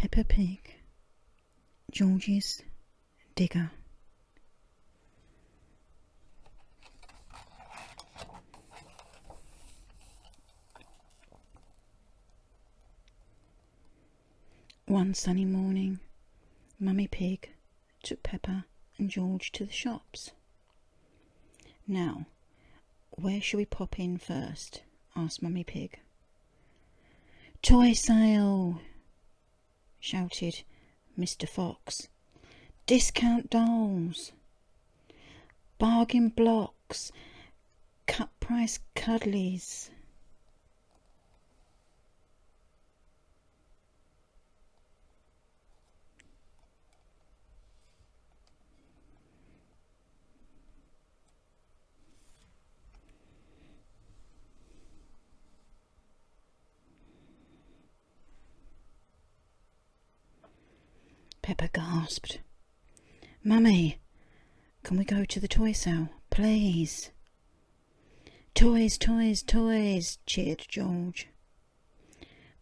Peppa Pig, George's digger. One sunny morning, Mummy Pig took Peppa and George to the shops. "Now, where shall we pop in first?" asked Mummy Pig. "Toy sale!" shouted Mr. Fox. "Discount dolls, bargain blocks, cut price cuddlies." Peppa gasped. "Mummy, can we go to the toy sale, please?" "Toys, toys, toys," cheered George.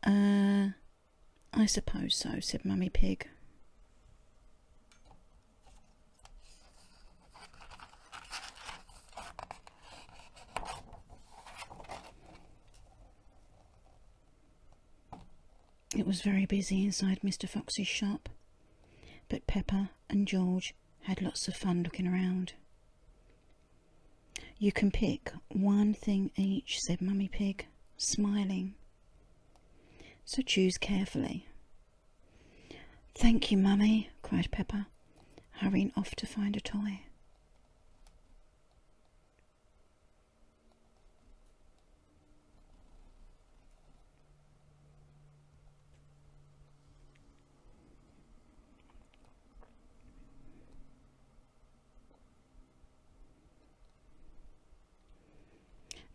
I suppose so," said Mummy Pig. It was very busy inside Mr. Fox's shop, but Peppa and George had lots of fun looking around. "You can pick one thing each," said Mummy Pig, smiling. "So choose carefully." "Thank you, Mummy," cried Peppa, hurrying off to find a toy.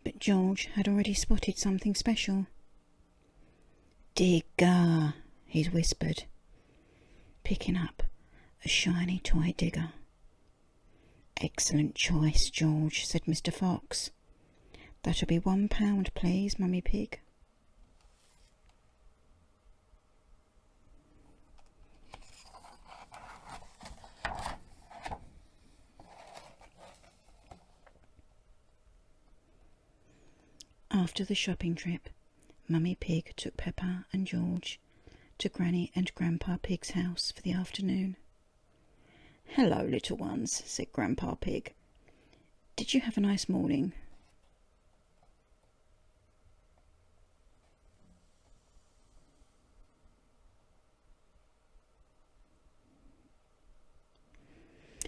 But George had already spotted something special. "Digger," he whispered, picking up a shiny toy digger. "Excellent choice, George," said Mr. Fox. "That'll be £1, please, Mummy Pig." After the shopping trip, Mummy Pig took Peppa and George to Granny and Grandpa Pig's house for the afternoon. "Hello, little ones," said Grandpa Pig. "Did you have a nice morning?"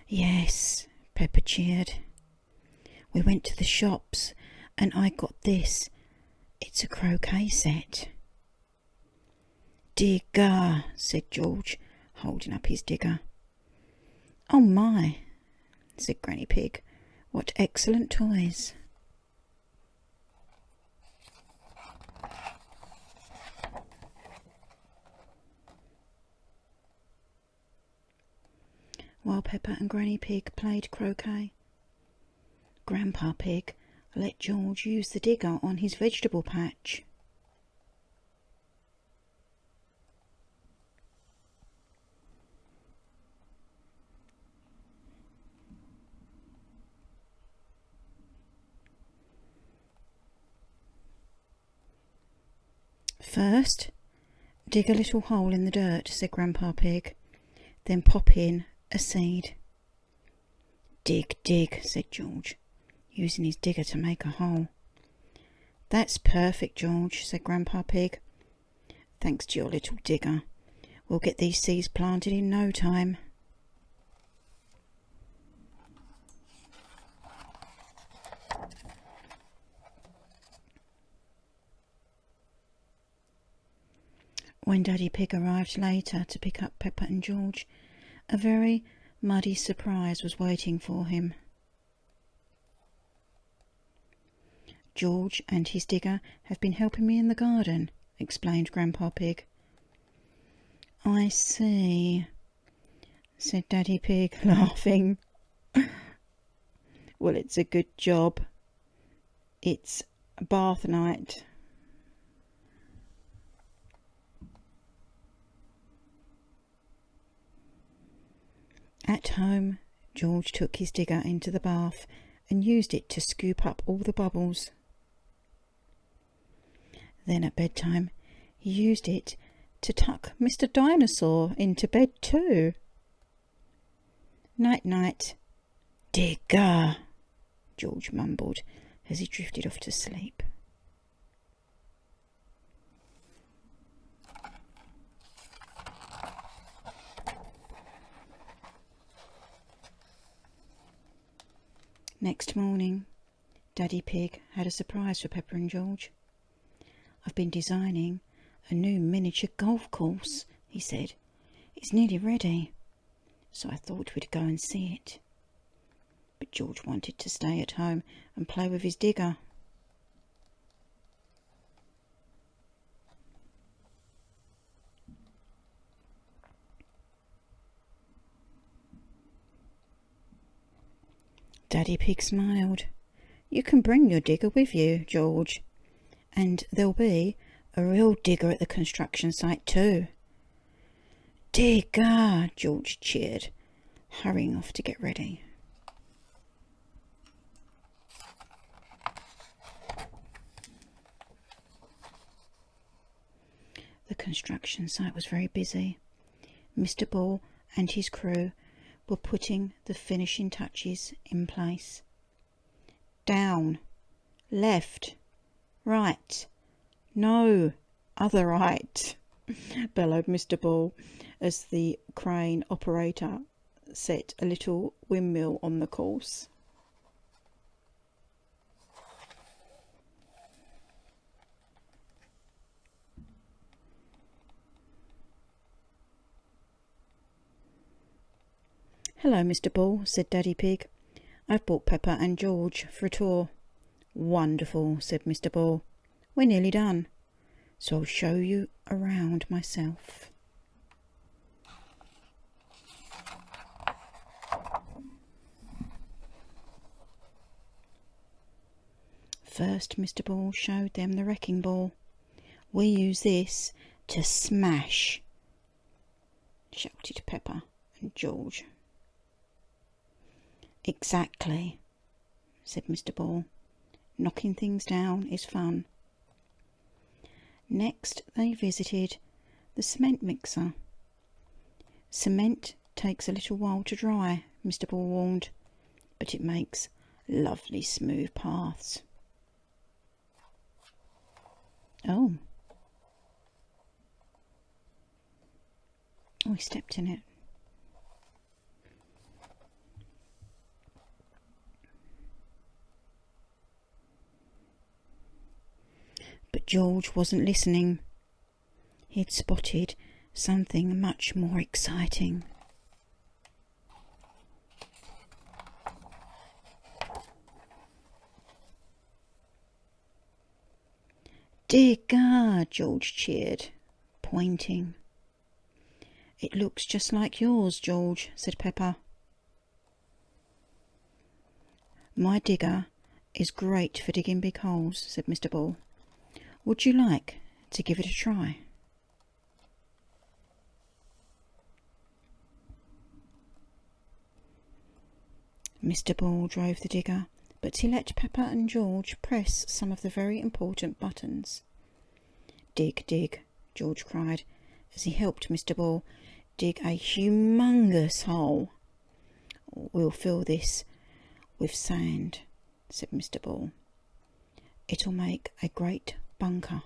"Yes," Peppa cheered. "We went to the shops and I got this. It's a croquet set." "Digger," said George, holding up his digger. "Oh my," said Granny Pig. "What excellent toys." While Peppa and Granny Pig played croquet, Grandpa Pig let George use the digger on his vegetable patch. "First, dig a little hole in the dirt," said Grandpa Pig. "Then pop in a seed." "Dig, dig," said George, using his digger to make a hole. "That's perfect, George," said Grandpa Pig. "Thanks to your little digger, we'll get these seeds planted in no time." When Daddy Pig arrived later to pick up Peppa and George, a very muddy surprise was waiting for him. "George and his digger have been helping me in the garden," explained Grandpa Pig. "I see," said Daddy Pig, laughing. "Well, it's a good job. It's bath night." At home, George took his digger into the bath and used it to scoop up all the bubbles. Then at bedtime, he used it to tuck Mr. Dinosaur into bed too. Night-night. Digger, George mumbled as he drifted off to sleep. Next morning, Daddy Pig had a surprise for Peppa and George. "I've been designing a new miniature golf course," he said. "It's nearly ready, so I thought we'd go and see it." But George wanted to stay at home and play with his digger. Daddy Pig smiled. "You can bring your digger with you, George, and there'll be a real digger at the construction site too." "Digger!" George cheered, hurrying off to get ready. The construction site was very busy. Mr. Ball and his crew were putting the finishing touches in place. "Down, left, right, no, other right," bellowed Mr. Ball as the crane operator set a little windmill on the course. "Hello, Mr. Ball," said Daddy Pig. "I've brought Peppa and George for a tour." "Wonderful," said Mr. Ball. "We're nearly done, so I'll show you around myself." First, Mr. Ball showed them the wrecking ball. "We use this to smash," shouted Peppa and George. "Exactly," said Mr. Ball. "Knocking things down is fun." Next they visited the cement mixer. "Cement takes a little while to dry," Mr. Ball warned, "but it makes lovely smooth paths." Oh, he stepped in it. But George wasn't listening. He'd spotted something much more exciting. "Digger!" George cheered, pointing. "It looks just like yours, George," said Peppa. "My digger is great for digging big holes," said Mr. Ball. "Would you like to give it a try?" Mr. Ball drove the digger, but he let Peppa and George press some of the very important buttons. "Dig, dig," George cried as he helped Mr. Ball dig a humongous hole. "We'll fill this with sand," said Mr. Ball. "It'll make a great bunker."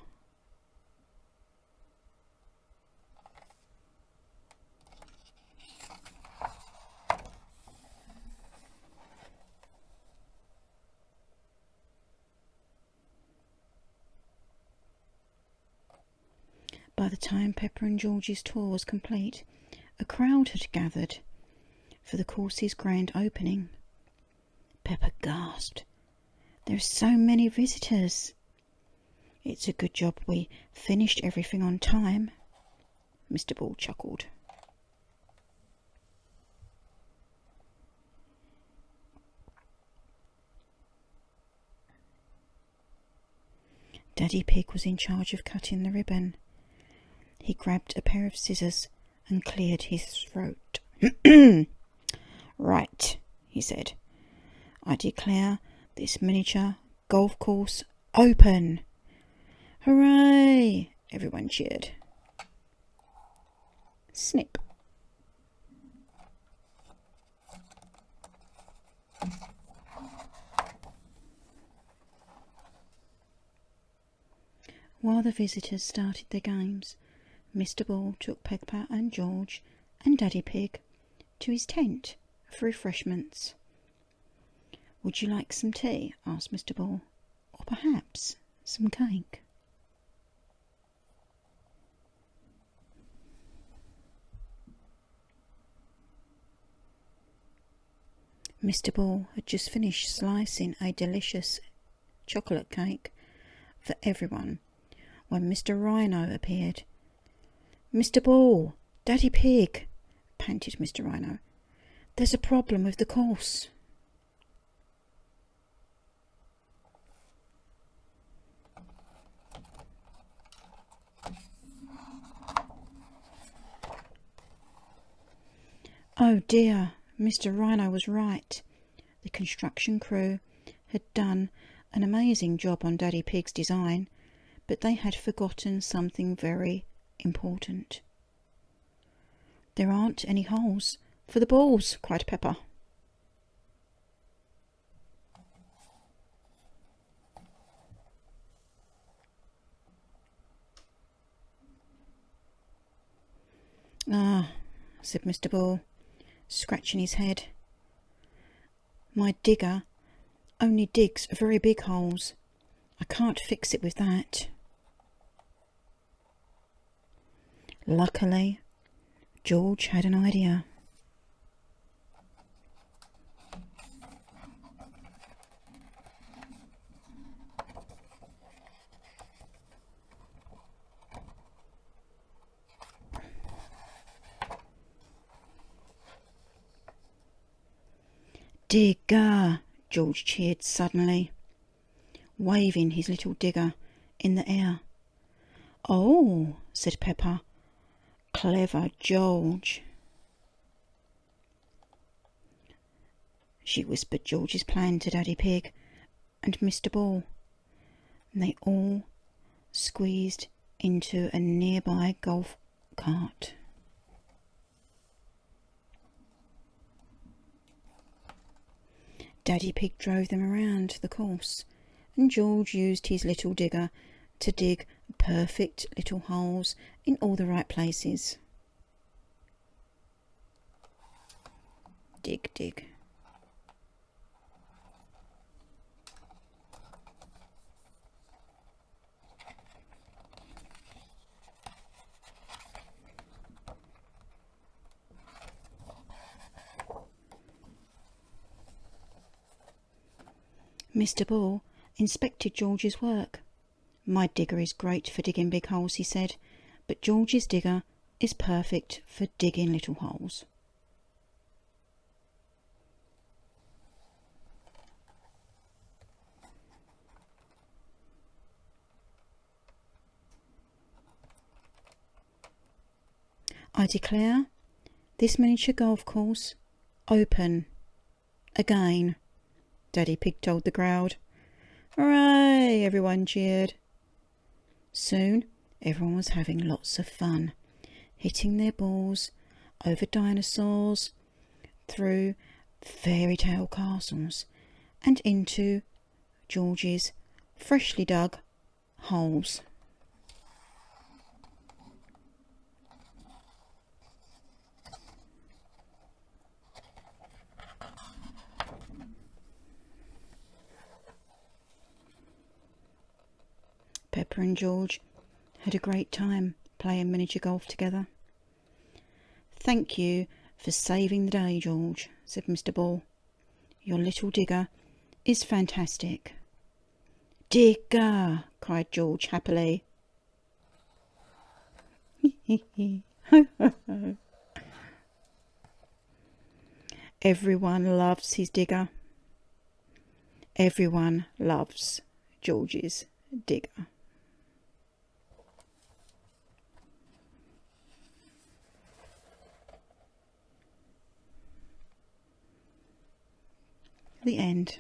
By the time Peppa and George's tour was complete, a crowd had gathered for the course's grand opening. Peppa gasped. "There are so many visitors." "It's a good job we finished everything on time," Mr. Ball chuckled. Daddy Pig was in charge of cutting the ribbon. He grabbed a pair of scissors and cleared his throat. Right, he said. I declare this miniature golf course open. Hooray! Everyone cheered. Snip. While the visitors started their games, Mr. Ball took Peppa and George and Daddy Pig to his tent for refreshments. Would you like some tea? Asked Mr. Ball. Or perhaps some cake? Mr. Ball had just finished slicing a delicious chocolate cake for everyone when Mr. Rhino appeared. Mr. Ball, Daddy Pig, panted Mr. Rhino. There's a problem with the course. Oh dear, Mr. Rhino was right. The construction crew had done an amazing job on Daddy Pig's design, but they had forgotten something very important. There aren't any holes for the balls, cried Peppa. Ah, said Mr. Ball, scratching his head. My digger only digs very big holes. I can't fix it with that. Luckily, George had an idea. Digger! George cheered suddenly, waving his little digger in the air. Oh, said Peppa. Clever George. She whispered George's plan to Daddy Pig and Mr. Ball, and they all squeezed into a nearby golf cart. Daddy Pig drove them around the course, and George used his little digger to dig perfect little holes in all the right places. Dig, dig. Mr. Ball inspected George's work. My digger is great for digging big holes, he said, but George's digger is perfect for digging little holes. I declare this miniature golf course open again, Daddy Pig told the crowd. Hooray! Everyone cheered. Soon everyone was having lots of fun, hitting their balls over dinosaurs, through fairy tale castles, and into George's freshly dug holes. Peppa and George had a great time playing miniature golf together. Thank you for saving the day, George, said Mr. Ball. Your little digger is fantastic. Digger! Cried George happily. Everyone loves his digger. Everyone loves George's digger. The end.